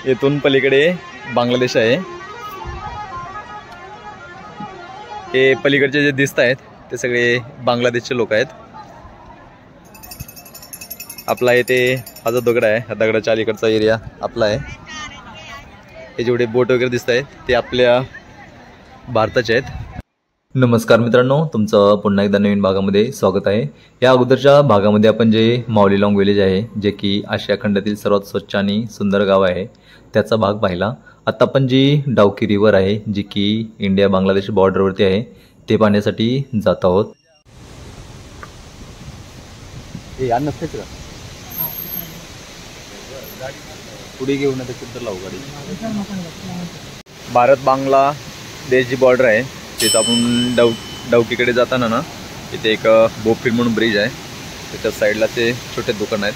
इथून पलीकडे बांगलादेश आहे। हे पलीकडचे जे दिसत आहेत ते सगळे बांगलादेशचे लोक आहेत। आपला इथे हा जो दगड आहे, हा दगडाच्या अलीकडचा एरिया आपला आहे। हे जेवढे बोट वगैरे दिसत आहेत ते आपल्या भारताचे आहेत। नमस्कार मित्रांनो, तुमचं पुन्हा एकदा नवीन भागामध्ये स्वागत आहे। या अगोदरच्या भागामध्ये आपण जे माऊलीलाँग विलेज आहे, जे की आशिया खंडातील सर्वात स्वच्छ आणि सुंदर गाव आहे, त्याचा भाग पाहिला। आता आपण जी डाउकी रिव्हर आहे, जी की इंडिया बांगलादेश बॉर्डरवरती आहे, ते पाहण्यासाठी जात आहोत। पुढे घेऊन लावू गाडी। भारत बांगलादेश जी बॉर्डर आहे तिथं आपण डाउकीकडे जाताना ना, इथे एक बोफील म्हणून ब्रिज आहे, त्याच्या साईडला ते छोटे दुकान आहेत,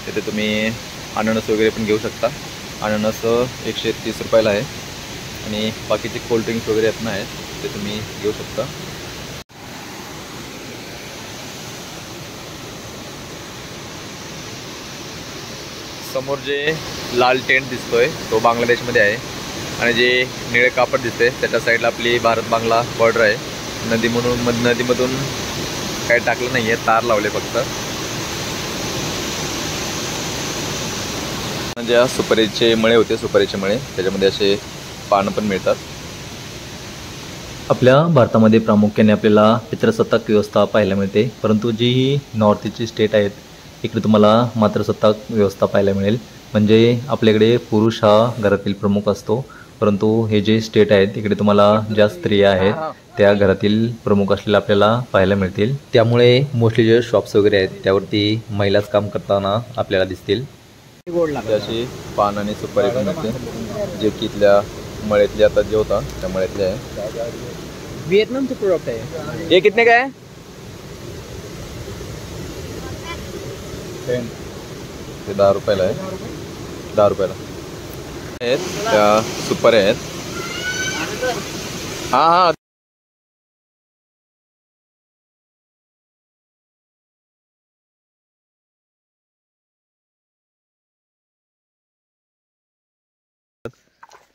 तिथे तुम्ही अननस वगैरे पण घेऊ शकता। अननस 130 रुपयाला आहे आणि बाकीचे कोल्ड्रिंक्स वगैरे आहेत ना, ते तुम्ही घेऊ शकता। समोर जे लाल टेंट दिसतोय तो बांगलादेशमध्ये आहे आणि जे निळे कापड दिसते त्याच्या साईडला आपली भारत बांगला बॉर्डर आहे। नदीमधून काही टाकलं नाहीये, तार लावले फक्त। ज्या सुपारीचे मळे होते, सुपारीचे मळे, त्याच्यामध्ये असे पानं पण मिळतात। आपल्या भारतामध्ये प्रामुख्याने आपल्याला पितृसत्ताक व्यवस्था पाहायला मिळते, परंतु जी नॉर्थ ईस्टची स्टेट आहेत इकडे तुम्हाला मातृसत्ताक व्यवस्था पाहायला मिळेल। म्हणजे आपल्याकडे पुरुष हा घरातील प्रमुख असतो, परंतु हे जे स्टेट आहेत इकडे तुम्हाला ज्या स्त्रिया आहेत त्या घरातील प्रमुख असलेल्या आपल्याला पाहायला मिळतील। त्यामुळे मोस्टली जे शॉप्स वगैरे आहेत त्यावरती महिलाच काम करताना आपल्याला दिसतील। अशी पान आणि सुपारी पण मिळते, जे की इथल्या मळ्यातली आता जे होता त्या मळ्यातले आहे। वियतनामचे प्रोडक्ट आहे। हे कितने का है? ते 10 रुपयाला आहे, 10 रुपयाला आहेत त्या सुपाऱ्या आहेत। हा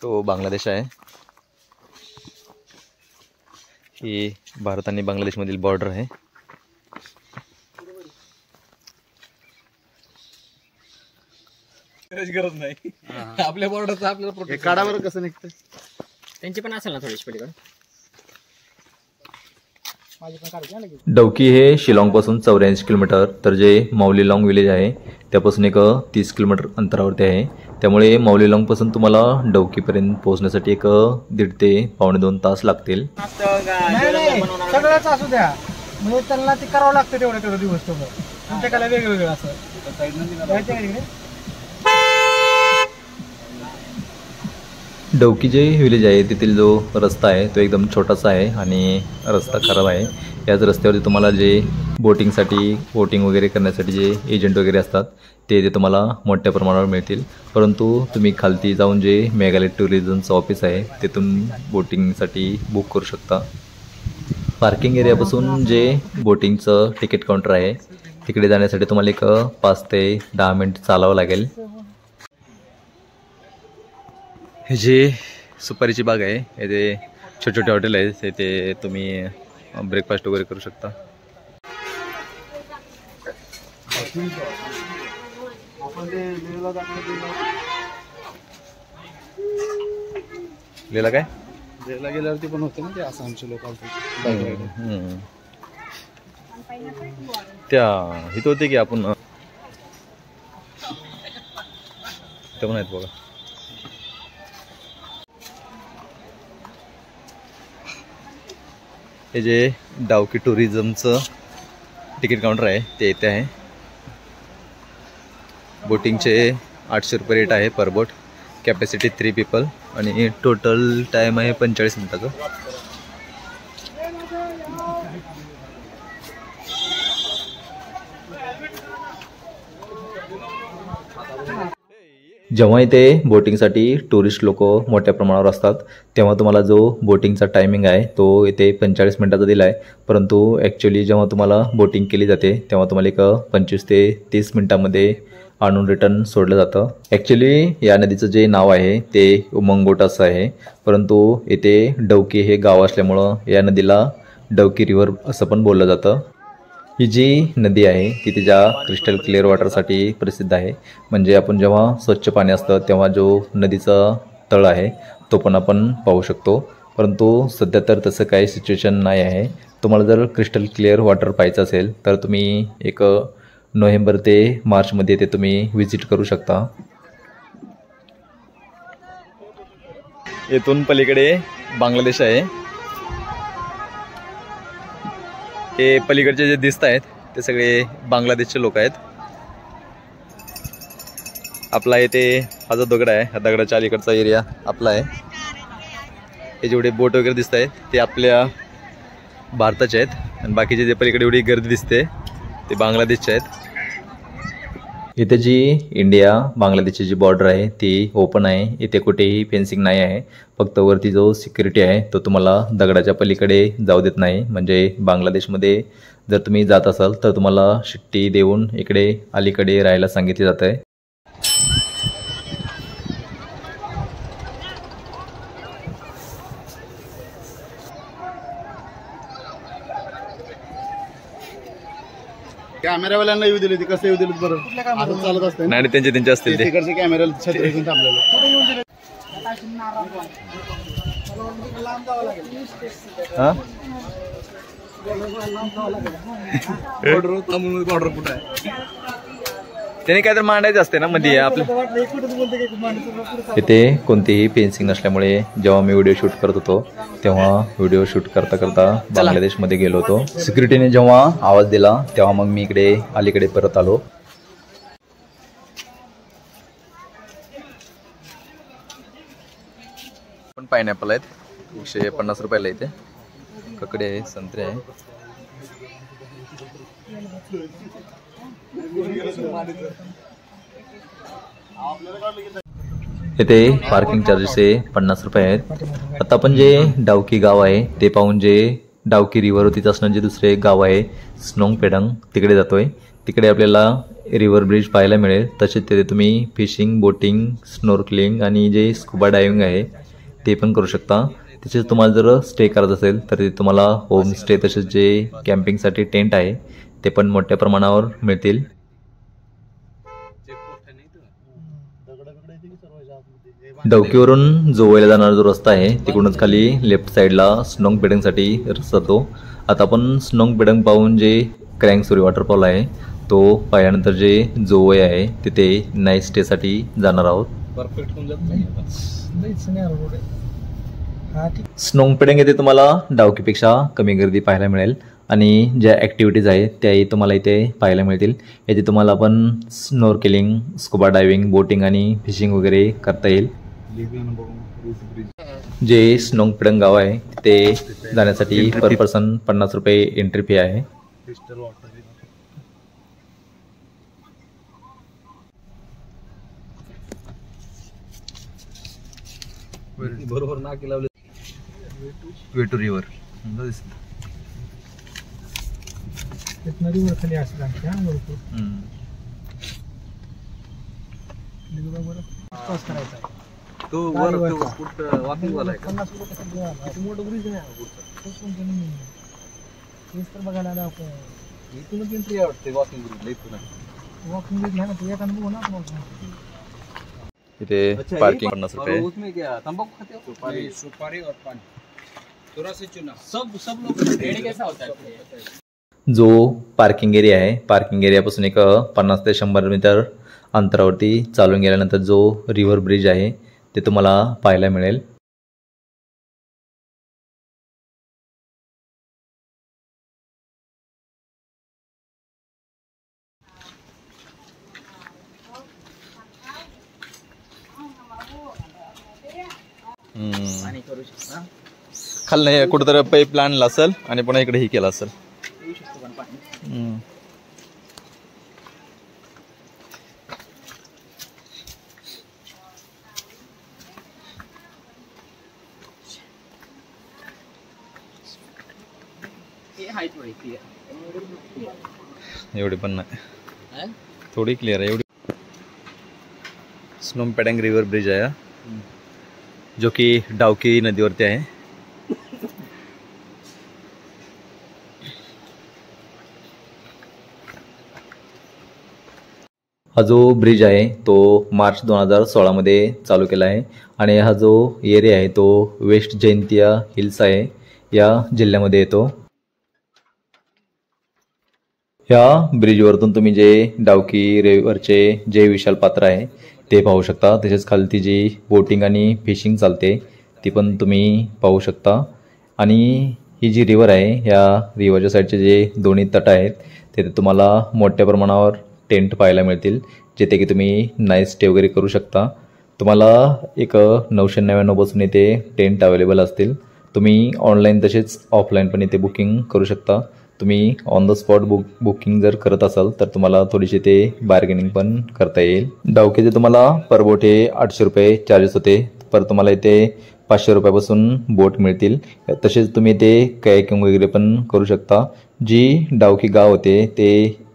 तो बांगलादेश आहे। ही भारत आणि बांगलादेश मधील बॉर्डर आहे। गरज नाही आपल्या बॉर्डरचा आपल्याला काढावर कसं निघतं, त्यांची पण असेल ना थोडीशी पलीकडे। डाउकी हे शिलाँग पासून 84 किलोमीटर, तर जे माऊलीलाँग विलेज आहे त्यापासून एक 30 किलोमीटर अंतरावरती आहे। त्यामुळे माऊलीलाँग पासून तुम्हाला डाउकीपर्यंत पोहोचण्यासाठी एक 1.5 ते 1.25 तास लागतील। सगळंच असू द्या, म्हणजे त्यांना ते करावं लागतं तेवढं दिवस तेवढं, प्रत्येकाला वेगवेगळं असं। डाउकी जे विलेज आहे तेथील जो रस्ता आहे तो एकदम छोटासा आहे आणि रस्ता खराब आहे। याच रस्त्यावरती तुम्हाला जे बोटिंग वगैरे करण्यासाठी जे एजंट वगैरे असतात ते तुम्हाला मोठ्या प्रमाणावर मिळतील, परंतु तुम्ही खालती जाऊन जे मेघालय टुरिझमचं ऑफिस आहे तिथून बोटिंगसाठी बुक करू शकता। पार्किंग एरियापासून जे बोटिंगचं तिकीट काउंटर आहे तिकडे जाण्यासाठी तुम्हाला एक 5 ते 10 मिनिट चालावं लागेल। हे जे सुपारीची बाग आहे, इथे छोटे छोटे हॉटेल आहेत, इथे तुम्ही ब्रेकफास्ट वगैरे करू शकता। लेला काय लेला गेल्यावरती पण होते ना ते आसामचे लोक त्या इथं होते की आपण ते पण आहेत बघा। हे जे डाउकी टुरिझमचं तिकीट काउंटर आहे ते इथे आहे। बोटिंगचे 800 रुपये रेट आहे पर बोट, कॅपॅसिटी 3 पीपल आणि टोटल टाइम आहे 45 मिनिटाचा। जेव्हा इथे बोटिंगसाठी टुरिस्ट लोक मोठ्या प्रमाणावर असतात तेव्हा तुम्हाला जो बोटिंगचा टायमिंग आहे तो इथे 45 मिनिटाचा दिला आहे, परंतु ॲक्च्युली जेव्हा तुम्हाला बोटिंग केली जाते तेव्हा तुम्हाला एक 25 ते 30 मिनिटामध्ये आणून रिटर्न सोडलं जातं. ॲक्च्युली या नदीचं जे नाव आहे ते उमंगोट असं आहे, परंतु येथे डवकी हे गाव असल्यामुळं या नदीला डवकी रिव्हर असं पण बोललं जातं. ही जी नदी आहे ती तिच्या क्रिस्टल क्लिअर वॉटरसाठी प्रसिद्ध आहे. म्हणजे आपण जेव्हा स्वच्छ पाणी असतं तेव्हा जो नदीचा तळ आहे तो पण आपण पाहू शकतो. परंतु सध्या तर तसं काही सिच्युएशन नाही आहे. तुम्हाला जर क्रिस्टल क्लिअर वॉटर पाहायचं असेल तर तुम्ही एक नोव्हेंबर ते मार्चमध्ये ते तुम्ही व्हिजिट करू शकता. येथून पलीकडे बांगलादेश आहे. हे पलीकडचे जे दिसत आहेत ते सगळे बांगलादेशचे लोक आहेत. आपला इथे हा जो दगड आहे हा दगडाच्या अलीकडचा एरिया आपला आहे. हे जेवढे बोट वगैरे दिसत आहेत ते आपल्या भारताचे आहेत आणि बाकीचे जे पलीकडे एवढी गर्दी दिसते ते बांगलादेशचे आहेत. इथे जी इंडिया बांगलादेशची जी बॉर्डर आहे ती ओपन आहे. इथे कुठेही फेन्सिंग नाही आहे. फक्त वरती जो सिक्युरिटी आहे तो तुम्हाला दगडाच्या पलीकडे जाऊ देत नाही. म्हणजे बांगलादेशमध्ये जर तुम्ही जात असाल तर तुम्हाला शिट्टी देऊन इकडे अलीकडे राहायला सांगितले जात आहे. कॅमेरावाल्यांना येऊ दिली ती कसं येऊ दिली बरं असं चालत असते नाही त्यांचे असतील ते. तिकडचे कॅमेरा छत्री घेऊन थांबलेलं. बॉर्डर कुठं आहे त्याने काय तर मांडायचं असते ना मध्ये आपल्या. इथे कोणतीही फेन्सिंग नसल्यामुळे जेव्हा मी व्हिडिओ शूट करत होतो तेव्हा व्हिडिओ शूट करता करता बांगलादेशमध्ये गेलो होतो. सिक्युरिटीने जेव्हा आवाज दिला तेव्हा मग मी इकडे अलीकडे परत आलो. पण पायनॅपल आहेत 150 रुपयाला. इथे ककडे आहे, संत्रे आहे. इथे पार्किंग चार्जेस 50 रुपये आहेत. आता आपण जे डावकी गाव आहे ते पाहून जे डावकी रिव्हरवरतीच असणं जे दुसरे गाव आहे स्नोंग पेडंग तिकडे जातोय. तिकडे आपल्याला रिव्हर ब्रिज पाहायला मिळेल. तसेच तिथे तुम्ही फिशिंग, बोटिंग, स्नोर्कलिंग आणि जे स्कुबा डायव्हिंग आहे ते पण करू शकता. तसेच तुम्हाला जर स्टे करायचं असेल तर तिथे तुम्हाला होम स्टे तसेच जे कॅम्पिंगसाठी टेंट आहे ते पण मोठ्या प्रमाणावर मिळतील. डवकीवरून जोवायला जाणारा जो रस्ता आहे तिकडूनच खाली लेफ्ट साईडला स्नोंग पेडंगसाठी रस्ता जातो. आता आपण स्नोंग पेडंग पाहून जे क्रँगसुरी वॉटरफॉल आहे तो पाहिल्यानंतर जे जोवय आहे तिथे नाईट स्टेसाठी जाणार आहोत. स्नोंग पेडंग येथे तुम्हाला डावकीपेक्षा कमी गर्दी पाहायला मिळेल आणि ज्या ॲक्टिव्हिटीज आहेत त्याही तुम्हाला इथे पाहायला मिळतील. येथे तुम्हाला आपण स्नोर्केलिंग, स्कुबा डायव्हिंग, बोटिंग आणि फिशिंग वगैरे करता येईल. जे स्नोंग पेडंग गाव आहे ते जाण्यासाठी पर पर्सन 50 रुपये एंट्री फी आहे. बरोबर ना की लावले वेटू रिव्हर रिव्हर खाली असं करायचा तो वर वॉकिंग वाला आहे का? 50 रुपये मोठं ब्रिज नाही तर बघायला आला आपण. इथूनच एंट्री आवडते वॉकिंग ब्रिजला. इथून वॉकिंग ब्रिज घ्या ना तू एखादं बघू ना. इथे पार्किंग 50 रुपये. उसमें क्या तंबाकू खाते हो? सुपारी और पान थोड़ा सा चुना सब लोग रेडी कैसा होता है. जो पार्किंग एरिया आहे पार्किंग एरियापासून एक 50 ते 100 मीटर अंतरावरती चालून गेल्यानंतर जो रिव्हर ब्रिज आहे ते तुम्हाला पाहायला मिळेल. खाली कुठेतरी पाईप आणला असेल आणि पुन्हा इकडे ही केला असेल. एवढी पण नाही, थोडी क्लिअर आहे. एवढी स्नोंग पेडंग रिवर ब्रिज आहे जो की डावकी नदीवरती आहे। हा जो ब्रिज आहे तो मार्च 2016 मध्ये चालू केला आहे आणि हा जो एरिया आहे तो वेस्ट जयंतिया हिल्स आहे या जिल्ह्यामध्ये येतो। या ब्रिजवरतून तुम्ही जे डावकी रिव्हरचे जे विशाल पात्र आहे ते पाहू शकता। तसेच खालती जी बोटिंग आणि फिशिंग चालते ती पण तुम्ही पाहू शकता। आणि ही जी रिव्हर आहे या रिव्हरच्या साईडचे जे दोन्ही तट आहेत तिथे तुम्हाला मोठ्या प्रमाणावर टेंट पाहायला मिळतील जिथे की तुम्ही नाईट स्टे वगैरे करू शकता। तुम्हाला एक 999 पासून इथे टेंट अवेलेबल असतील। तुम्ही ऑनलाईन तसेच ऑफलाईन पण इथे बुकिंग करू शकता। तुम्ही ऑन द स्पॉट बुकिंग जर करत असाल तर तुम्हाला थोडीशी ते बार्गेनिंग पण करता येईल। डावकीचे तुम्हाला पर बोट हे 800 रुपये चार्जेस होते, पर तुम्हाला इथे 500 रुपयापासून बोट मिळतील। तसेच तुम्ही ते कॅकिंग वगैरे पण करू शकता। जी डावकी गाव होते ते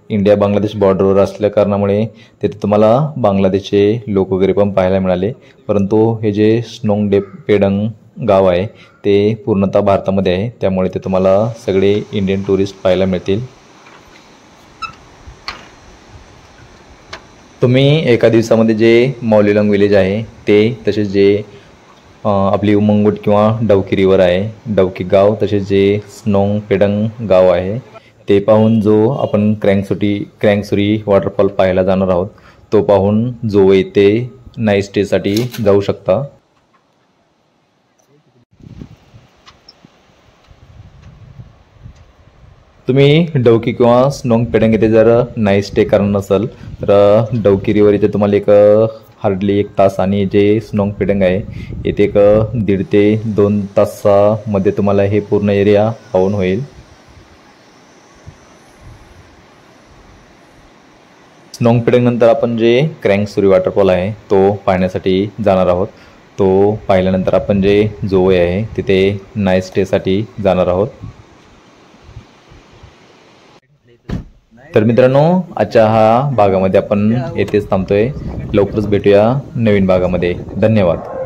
इंडिया बांगलादेश बॉर्डरवर असल्या कारणामुळे तिथे तुम्हाला बांगलादेशचे लोक वगैरे पण पाहायला मिळाले, परंतु हे जे स्नोंग पेडंग गाव आहे ते पूर्णतः भारतामध्ये आहे, त्यामुळे ते तुम्हाला सगळे इंडियन टुरिस्ट पाहायला मिळतील। तुम्ही एका दिवसामध्ये जे मौलीलंग विलेज आहे ते, तसेच जे आपली उमंगूट किंवा डावकी रिव्हर आहे, डावकी गाव, तसेच जे स्नोंग पेडंग गाव आहे ते पाहून जो आपण क्रँकसुरी वॉटरफॉल पाहायला जाणार आहोत तो पाहून जो येथे नाईट स्टेसाठी जाऊ शकता। तुम्ही डावकी किंवा स्नोंग पेडंग येथे जर नाईट स्टे करणार नसाल तर डावकी रिव्हर इथे तुम्हाला एक हार्डली 1 तास आणि जे स्नोंग पेडंग आहे येथे एक 1.5 ते 2 तासामध्ये तुम्हाला हे पूर्ण एरिया पाहून होईल। स्नोंग पेडंग नंतर आपण जे क्रँकसुरी वॉटरफॉल आहे तो पाहण्यासाठी जाणार आहोत। तो पाहिल्यानंतर आपण जे जोवे आहे तिथे नाईट स्टेसाठी जाणार आहोत। तर मित्रांनो आजच्या हा भागामध्ये आपण येथेच थांबतोय। लवकरच भेटूया नवीन भागामध्ये। धन्यवाद।